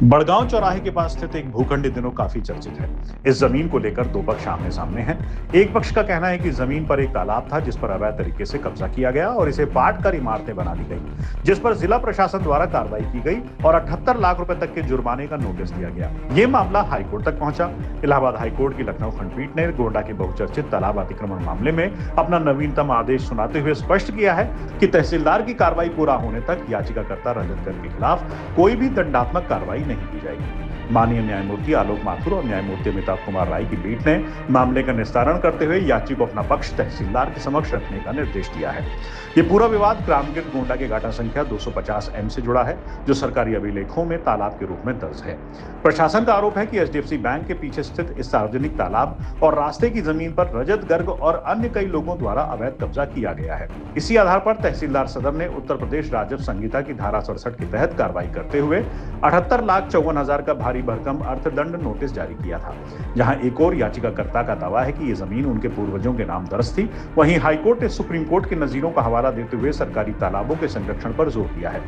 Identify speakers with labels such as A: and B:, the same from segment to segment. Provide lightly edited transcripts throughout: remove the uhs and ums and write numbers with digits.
A: बड़गांव चौराहे के पास स्थित एक भूखंड इन दिनों काफी चर्चित है। इस जमीन को लेकर दो पक्ष आमने सामने हैं। एक पक्ष का कहना है कि जमीन पर एक तालाब था जिस पर अवैध तरीके से कब्जा किया गया और इसे पाट कर इमारतें बना दी गई, जिस पर जिला प्रशासन द्वारा कार्रवाई की गई और 78 लाख रुपए तक के जुर्माने का नोटिस दिया गया। ये मामला हाईकोर्ट तक पहुंचा। इलाहाबाद हाईकोर्ट की लखनऊ खंडपीठ ने गोंडा के बहुचर्चित तालाब अतिक्रमण मामले में अपना नवीनतम आदेश सुनाते हुए स्पष्ट किया है कि तहसीलदार की कार्रवाई पूरा होने तक याचिकाकर्ता रजत गर्ग के खिलाफ कोई भी दंडात्मक कार्रवाई नहीं की जाएगी। माननीय न्यायमूर्ति आलोक माथुर और न्यायमूर्ति अमिताभ कुमार राय की पीठ ने मामले का निस्तारण करते हुए याची को अपना पक्ष तहसीलदार के समक्ष रखने का निर्देश दिया है। ये पूरा विवाद ग्रामगीर गोंडा के घाटा संख्या 250M से जुड़ा है, जो सरकारी अभिलेखों में तालाब के रूप में दर्ज है। प्रशासन का आरोप है कि एचडीएफसी बैंक के पीछे स्थित इस सार्वजनिक तालाब और रास्ते की जमीन पर रजत गर्ग और अन्य कई लोगों द्वारा अवैध कब्जा किया गया है। इसी आधार पर तहसीलदार सदर ने उत्तर प्रदेश राजस्व संहिता की धारा 67 के तहत कार्रवाई करते हुए 78,54,000 का भारी भरकम अर्थदंड नोटिस जारी किया था। जहां एक और याचिकाकर्ता का दावा है कि ये जमीन उनके पूर्वजों के नाम दर्ज थी। वहीं हाईकोर्ट ने सुप्रीम कोर्ट के नजीरों का हवाला देते हुए सरकारी तालाबों के संरक्षण पर जोर दिया है।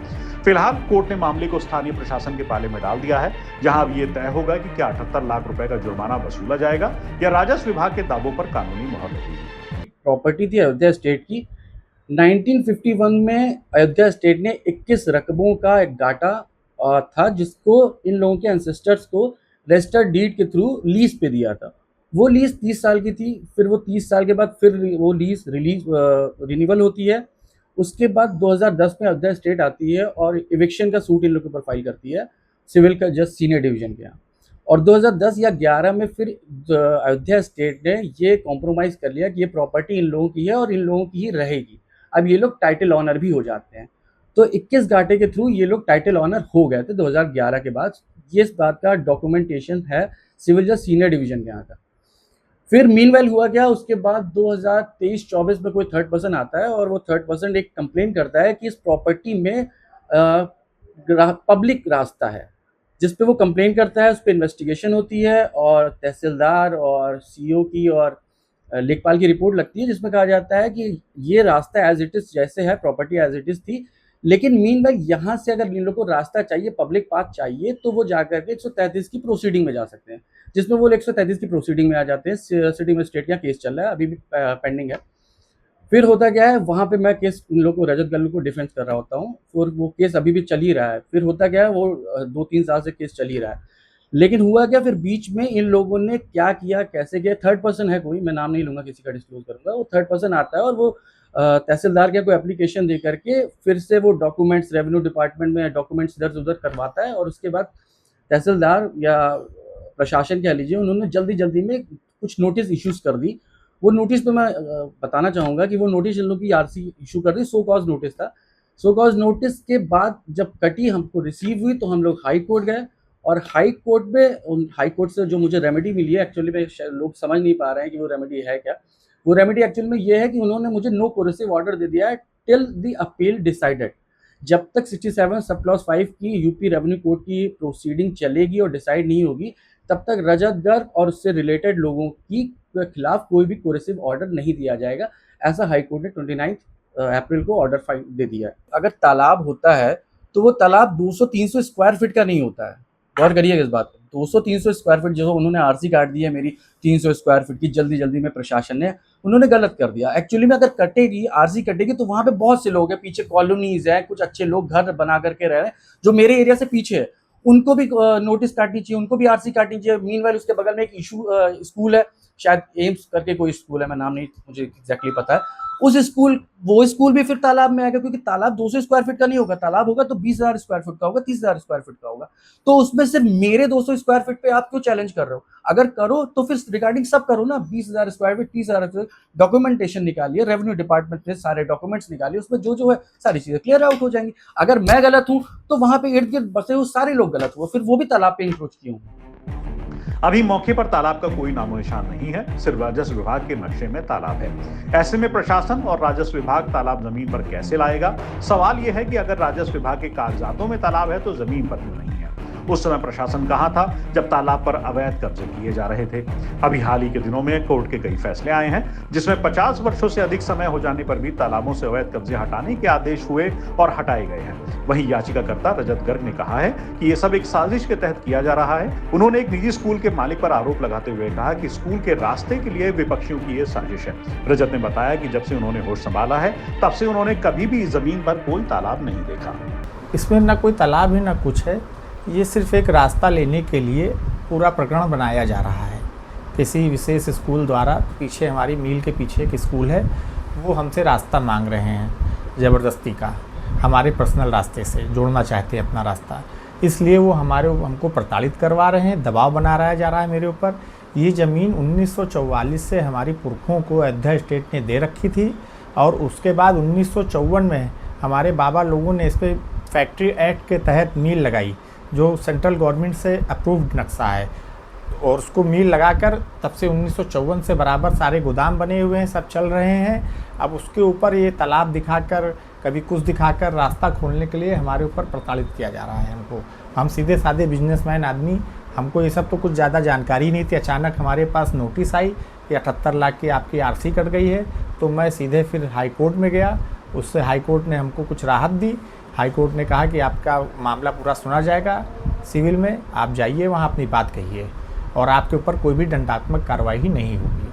A: फिलहाल कोर्ट ने मामले को स्थानीय प्रशासन के पाले में डाल दिया है, जहां अब ये तय होगा कि क्या 78 लाख रुपए का जुर्माना वसूला जाएगा या राजस्व विभाग के दावों पर कानूनी मोहर लगेगी।
B: प्रॉपर्टी थी अयोध्या स्टेट की। 1951 में अयोध्या स्टेट ने 21 रकबों का एक डाटा था जिसको इन लोगों के एंसेस्टर्स को रजिस्टर्ड डीड के थ्रू लीज पे दिया था। वो लीज 30 साल की थी। फिर वो 30 साल के बाद फिर वो लीज रिन्यूअल होती है। उसके बाद 2010 में अयोध्या स्टेट आती है और इविक्शन का सूट इन लोगों के ऊपर फाइल करती है सिविल का जज सीनियर डिवीजन के यहाँ। और 2010 या 11 में फिर अयोध्या स्टेट ने ये कॉम्प्रोमाइज़ कर लिया कि ये प्रॉपर्टी इन लोगों की है और इन लोगों की ही रहेगी। अब ये लोग टाइटल ऑनर भी हो जाते हैं। तो 21 घाटे के थ्रू ये लोग टाइटल ऑनर हो गए थे 2011 के बाद। ये इस बात का डॉक्यूमेंटेशन है सिविल जज सीनियर डिवीजन के यहाँ का। फिर मीनवाइल हुआ क्या, उसके बाद 2023-24 में कोई थर्ड पर्सन आता है और वो थर्ड पर्सन एक कंप्लेन करता है कि इस प्रॉपर्टी में पब्लिक रास्ता है, जिस पे वो कंप्लेन करता है। उस पर इन्वेस्टिगेशन होती है और तहसीलदार और सीईओ की और लेखपाल की रिपोर्ट लगती है, जिसमें कहा जाता है कि ये रास्ता एज इट इज़ जैसे है, प्रॉपर्टी एज इट इज़ थी। लेकिन मीनवाइल यहाँ से अगर इन लोगों को रास्ता चाहिए, पब्लिक पाथ चाहिए, तो वो जाकर के 133 की प्रोसीडिंग में जा सकते हैं, जिसमें वो 133 की प्रोसीडिंग में आ जाते हैं। सिटी मजिस्ट्रेट का केस चल रहा है, अभी भी पेंडिंग है। फिर होता क्या है, वहाँ पे मैं केस इन लोगों को, रजत गर्ग को डिफेंस कर रहा होता हूँ और वो केस अभी भी चल ही रहा है। फिर होता क्या है, वो 2-3 साल से केस चल ही रहा है। लेकिन हुआ क्या, फिर बीच में इन लोगों ने क्या किया, कैसे किया, थर्ड पर्सन है कोई, मैं नाम नहीं लूँगा, किसी का डिस्क्लोज करूँगा। वो थर्ड पर्सन आता है और वो तहसीलदार के कोई एप्लीकेशन दे करके फिर से वो डॉक्यूमेंट्स रेवेन्यू डिपार्टमेंट में डॉक्यूमेंट्स इधर उधर करवाता है। और उसके बाद तहसीलदार या प्रशासन कह लीजिए, उन्होंने जल्दी में कुछ नोटिस इश्यूज कर दी। वो नोटिस पे मैं बताना चाहूँगा कि वो नोटिस इन लोग की आरसी इशू कर दी, सो कॉज नोटिस था। सो कॉज नोटिस के बाद जब कटी हमको रिसीव हुई तो हम लोग हाई कोर्ट गए और हाई कोर्ट से जो मुझे रेमेडी मिली है, एक्चुअली में लोग समझ नहीं पा रहे हैं कि वो रेमेडी है क्या। वो रेमेडी एक्चुअल में ये है कि उन्होंने मुझे नो कोरेसिव ऑर्डर दे दिया है टिल द अपील डिसाइडेड। जब तक 67 सब क्लॉज 5 की यूपी रेवेन्यू कोर्ट की प्रोसीडिंग चलेगी और डिसाइड नहीं होगी, तब तक रजत गर्ग और उससे रिलेटेड लोगों की खिलाफ कोई भी कोरेसिव ऑर्डर नहीं दिया जाएगा। ऐसा हाई कोर्ट ने 29 अप्रैल को ऑर्डर फाइल दे दिया है। अगर तालाब होता है तो वो तालाब 200-300 स्क्वायर फीट का नहीं होता है। गौर करिएगा इस बात पर। 200-300 स्क्वायर फीट जो उन्होंने आरसी काट दी है मेरी 300 स्क्वायर फीट की, जल्दी में प्रशासन ने, उन्होंने गलत कर दिया। एक्चुअली में अगर कटेगी, आरसी कटेगी, तो वहाँ पे बहुत से लोग हैं, पीछे कॉलोनीज हैं, कुछ अच्छे लोग घर बना करके रह रहे हैं जो मेरे एरिया से पीछे है। उनको भी नोटिस काटनी चाहिए, उनको भी आरसी काटनी चाहिए। मीनवाइल उसके बगल में एक स्कूल है, शायद एम्स करके कोई स्कूल है, मैं नाम नहीं मुझे एग्जैक्टली पता है। वो स्कूल भी फिर तालाब में आएगा, क्योंकि तालाब 200 स्क्वायर फीट का नहीं होगा। तालाब होगा तो 20,000 स्क्वायर फीट का होगा, 30,000 स्क्वायर फीट का होगा। तो उसमें सिर्फ मेरे 200 स्क्वायर फीट पे आप क्यों चैलेंज कर रहे हो? अगर करो तो फिर रिगार्डिंग सब करो ना, 20,000 स्क्वायर फीट, 30,000 डॉक्यूमेंटेशन निकालिए, रेवेन्यू डिपार्टमेंट ने सारे डॉक्यूमेंट्स निकालिए, उसमें जो है सारी चीजें क्लियर आउट हो जाएंगी। अगर मैं गलत हूं तो वहां पे इर्द गिर्द बसे हुए सारे लोग गलत हुए, फिर वो भी तालाब पे इंक्रोच किए होंगे।
A: अभी मौके पर तालाब का कोई नामो निशान नहीं है, सिर्फ राजस्व विभाग के नक्शे में तालाब है। ऐसे में प्रशासन और राजस्व विभाग तालाब जमीन पर कैसे लाएगा? सवाल यह है कि अगर राजस्व विभाग के कागजातों में तालाब है तो जमीन पर क्यों नहीं है? उस समय प्रशासन कहां था जब तालाब पर अवैध कब्जे किए जा रहे थे। अभी हाल ही के दिनों में कोर्ट के कई फैसले आए हैं जिसमें 50 वर्षों से अधिक समय हो जाने पर भी तालाबों से अवैध कब्जे हटाने के आदेश हुए और हटाए गए हैं। वहीं याचिकाकर्ता रजत गर्ग ने कहा है कि यह सब एक साजिश के तहत किया जा रहा है। उन्होंने एक निजी स्कूल के मालिक पर आरोप लगाते हुए कहा कि स्कूल के रास्ते के लिए विपक्षियों की यह साजिश है। रजत ने बताया कि जब से उन्होंने होश संभाला है तब से उन्होंने कभी भी जमीन पर कोई तालाब नहीं देखा।
C: इसमें ना कोई तालाब है ना कुछ है, ये सिर्फ एक रास्ता लेने के लिए पूरा प्रकरण बनाया जा रहा है। किसी विशेष स्कूल द्वारा, पीछे हमारी मील के पीछे एक स्कूल है, वो हमसे रास्ता मांग रहे हैं ज़बरदस्ती का, हमारे पर्सनल रास्ते से जोड़ना चाहते हैं अपना रास्ता, इसलिए वो हमको प्रताड़ित करवा रहे हैं, दबाव बनाया जा रहा है मेरे ऊपर। ये ज़मीन 1944 से हमारी पुरखों को अयोध्या स्टेट ने दे रखी थी और उसके बाद 1954 में हमारे बाबा लोगों ने इस पर फैक्ट्री एक्ट के तहत मील लगाई, जो सेंट्रल गवर्नमेंट से अप्रूव्ड नक्शा है, और उसको मील लगाकर तब से 1954 से बराबर सारे गोदाम बने हुए हैं, सब चल रहे हैं। अब उसके ऊपर ये तालाब दिखाकर, कभी कुछ दिखाकर रास्ता खोलने के लिए हमारे ऊपर प्रताड़ित किया जा रहा है हमको। हम सीधे साधे बिजनेसमैन आदमी, हमको ये सब तो कुछ ज़्यादा जानकारी नहीं थी। अचानक हमारे पास नोटिस आई कि 78 लाख की आपकी आरसी कट गई है, तो मैं सीधे फिर हाई कोर्ट में गया। उससे हाई कोर्ट ने हमको कुछ राहत दी। हाई कोर्ट ने कहा कि आपका मामला पूरा सुना जाएगा सिविल में, आप जाइए वहाँ अपनी बात कहिए और आपके ऊपर कोई भी दंडात्मक कार्रवाई नहीं होगी।